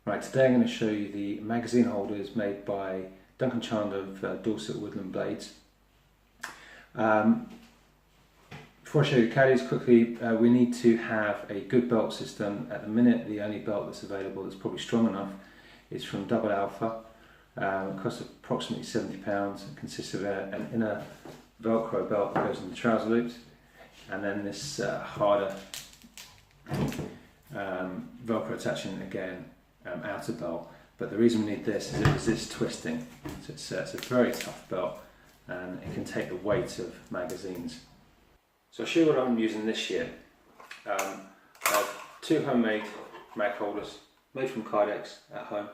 Right, today I'm going to show you the magazine holders made by Duncan Chandler of Dorset Woodland Blades. Before I show you the caddies quickly, we need to have a good belt system. At the minute, the only belt that's available that's probably strong enough is from Double Alpha. It costs approximately £70. It consists of an inner Velcro belt that goes in the trouser loops, and then this harder Velcro attaching again outer belt. But the reason we need this is it resists twisting. So it's a very tough belt and it can take the weight of magazines. So I'll show you what I'm using this year. I have two homemade mag holders made from Kydex at home.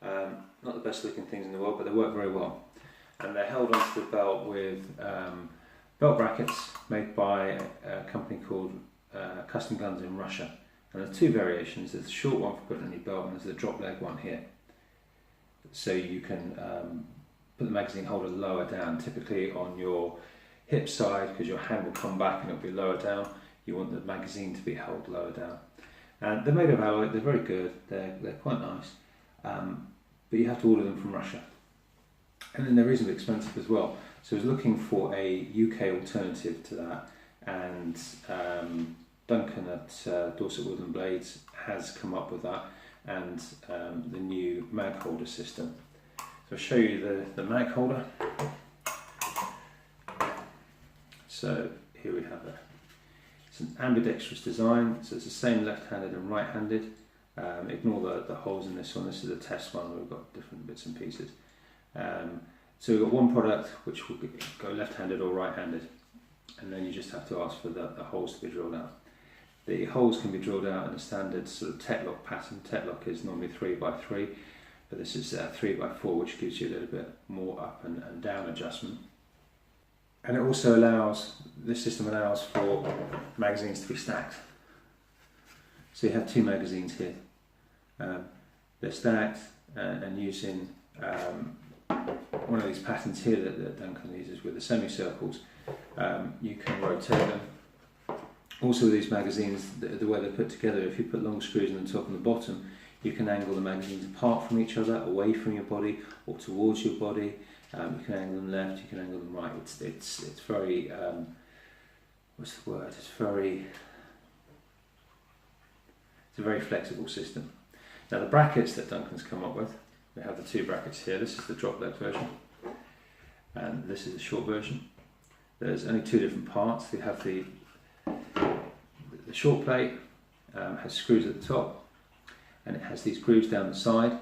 Not the best looking things in the world, but they work very well. And they're held onto the belt with belt brackets made by a company called Custom Guns in Russia. And there's two variations. There's a short one for putting on your belt, and there's a drop leg one here. So you can put the magazine holder lower down, typically on your hip side, because your hand will come back and it'll be lower down. You want the magazine to be held lower down. And they're made of alloy, they're very good, they're quite nice. But you have to order them from Russia. And then they're reasonably expensive as well. So I was looking for a UK alternative to that, and Duncan at Dorset Woodland Blades has come up with that, and the new mag holder system. So I'll show you the mag holder. So here we have it. It's an ambidextrous design, so it's the same left-handed and right-handed. Ignore the holes in this one. This is a test one where we've got different bits and pieces. So we've got one product which will go left-handed or right-handed, and then you just have to ask for the holes to be drilled out. The holes can be drilled out in a standard sort of Tetlock pattern. Tetlock is normally 3x3, but this is 3x4, which gives you a little bit more up and down adjustment. And it also allows, this system allows for magazines to be stacked. So you have two magazines here. They're stacked and using one of these patterns here that Duncan uses with the semicircles. You can rotate them. Also with these magazines, the way they're put together, if you put long screws on the top and the bottom, you can angle the magazines apart from each other, away from your body or towards your body. You can angle them left, you can angle them right. It's very, what's the word? It's a very flexible system. Now the brackets that Duncan's come up with, we have the two brackets here. This is the drop leg version, and this is the short version. There's only two different parts. We have the short plate has screws at the top, and it has these grooves down the side,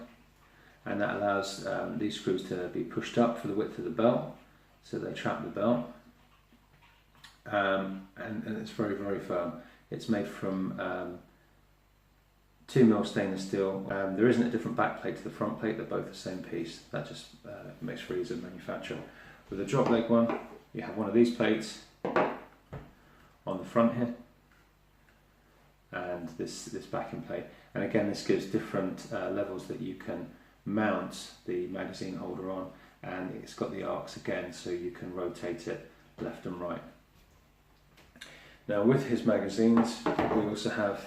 and that allows these screws to be pushed up for the width of the belt, so they trap the belt, and it's very, very firm. It's made from 2mm stainless steel. There isn't a different back plate to the front plate, they're both the same piece. That just makes for ease of manufacture. With the drop leg one, you have one of these plates on the front here, and this backing plate. And again, this gives different levels that you can mount the magazine holder on, and it's got the arcs again, so you can rotate it left and right. Now with his magazines, we also have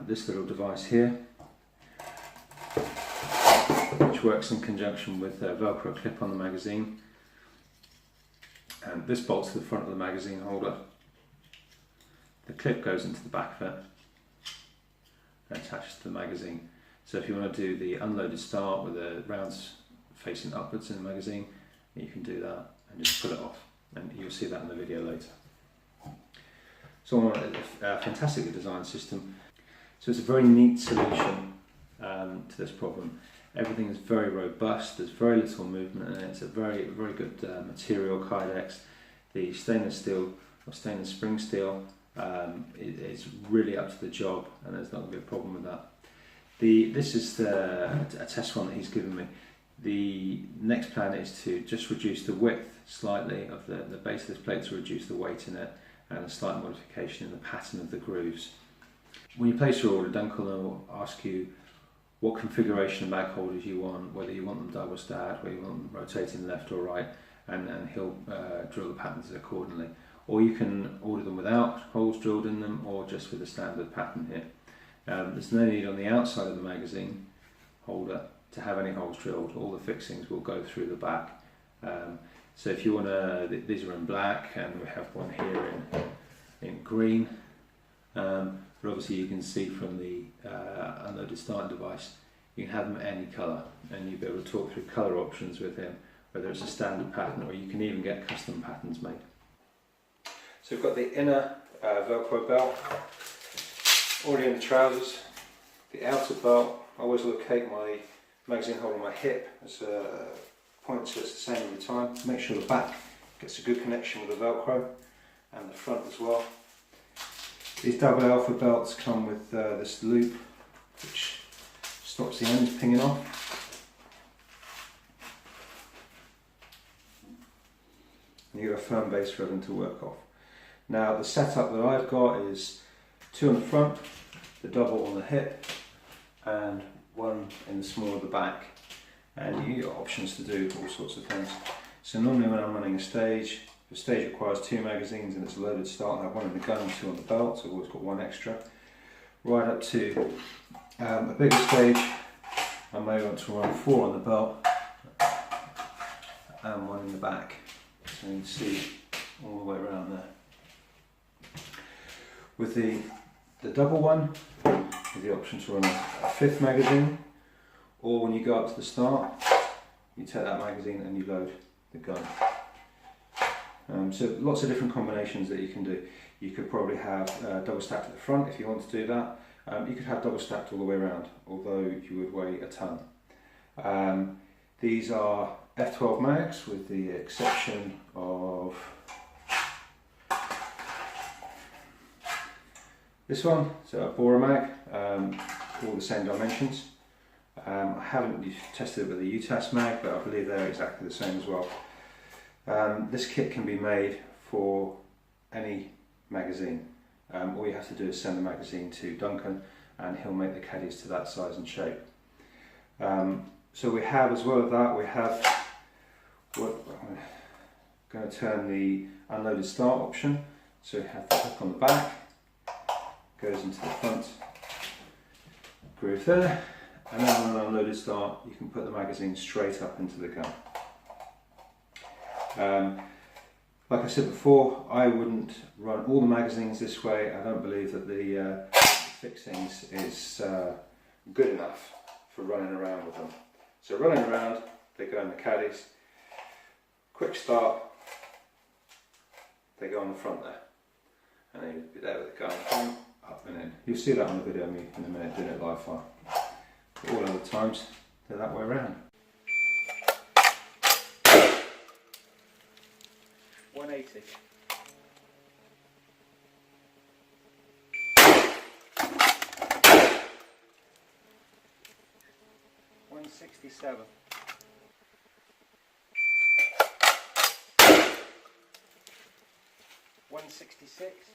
this little device here, which works in conjunction with a Velcro clip on the magazine, and this bolts to the front of the magazine holder. The clip goes into the back of it and attaches to the magazine. So if you want to do the unloaded start with the rounds facing upwards in the magazine, you can do that and just pull it off, and you'll see that in the video later. So a fantastically designed system. So it's a very neat solution to this problem. Everything is very robust, there's very little movement, and it's a very, very good material, Kydex. The stainless steel or stainless spring steel is really up to the job, and there's not going to be a problem with that. This is a test one that he's given me. The next plan is to just reduce the width slightly of the base of this plate to reduce the weight in it, and a slight modification in the pattern of the grooves. When you place your order, Duncan will ask you what configuration of mag holders you want, whether you want them double stacked, whether you want them rotating left or right, and he'll drill the patterns accordingly. Or you can order them without holes drilled in them, or just with a standard pattern here. There's no need on the outside of the magazine holder to have any holes drilled. All the fixings will go through the back. So if you want to, these are in black, and we have one here in green. But obviously you can see from the unloaded starting device, you can have them any colour, and you'll be able to talk through colour options with him, whether it's a standard pattern or you can even get custom patterns made. So we've got the inner Velcro belt already in the trousers. The outer belt, I always locate my magazine holder on my hip as a point so it's the same every time. Make sure the back gets a good connection with the Velcro, and the front as well. These double alpha belts come with this loop which stops the ends pinging off. And you've got a firm base for everything to work off. Now the setup that I've got is 2 on the front, the double on the hip, and 1 in the small of the back. And you've got options to do all sorts of things. So normally when I'm running a stage, the stage requires 2 magazines and it's a loaded start, I have 1 in the gun and 2 on the belt, so I've always got 1 extra. Right up to a bigger stage, I may want to run 4 on the belt and 1 in the back. So you can see all the way around there. With the double one, with the option to run a 5th magazine, or when you go up to the start, you take that magazine and you load the gun. So lots of different combinations that you can do. You could probably have double stacked at the front if you want to do that. You could have double stacked all the way around, although you would weigh a ton. These are F12 mags, with the exception of this one, so a Bora mag, all the same dimensions. I haven't tested it with the UTAS mag, but I believe they're exactly the same as well. This kit can be made for any magazine. All you have to do is send the magazine to Duncan and he'll make the caddies to that size and shape. So we have, as well as that, we have, I'm going to turn the unloaded start option. So we have the hook on the back, goes into the front groove there, and then on an unloaded start you can put the magazine straight up into the gun. Like I said before, I wouldn't run all the magazines this way. I don't believe that the fixings is good enough for running around with them. So running around, they go in the caddies. Quick start, they go on the front there. And then you'll be there with the gun, up and in. You'll see that on the video of me in a minute doing it live fire. But all other times, they're that way around. 180. 167. 166.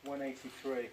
183.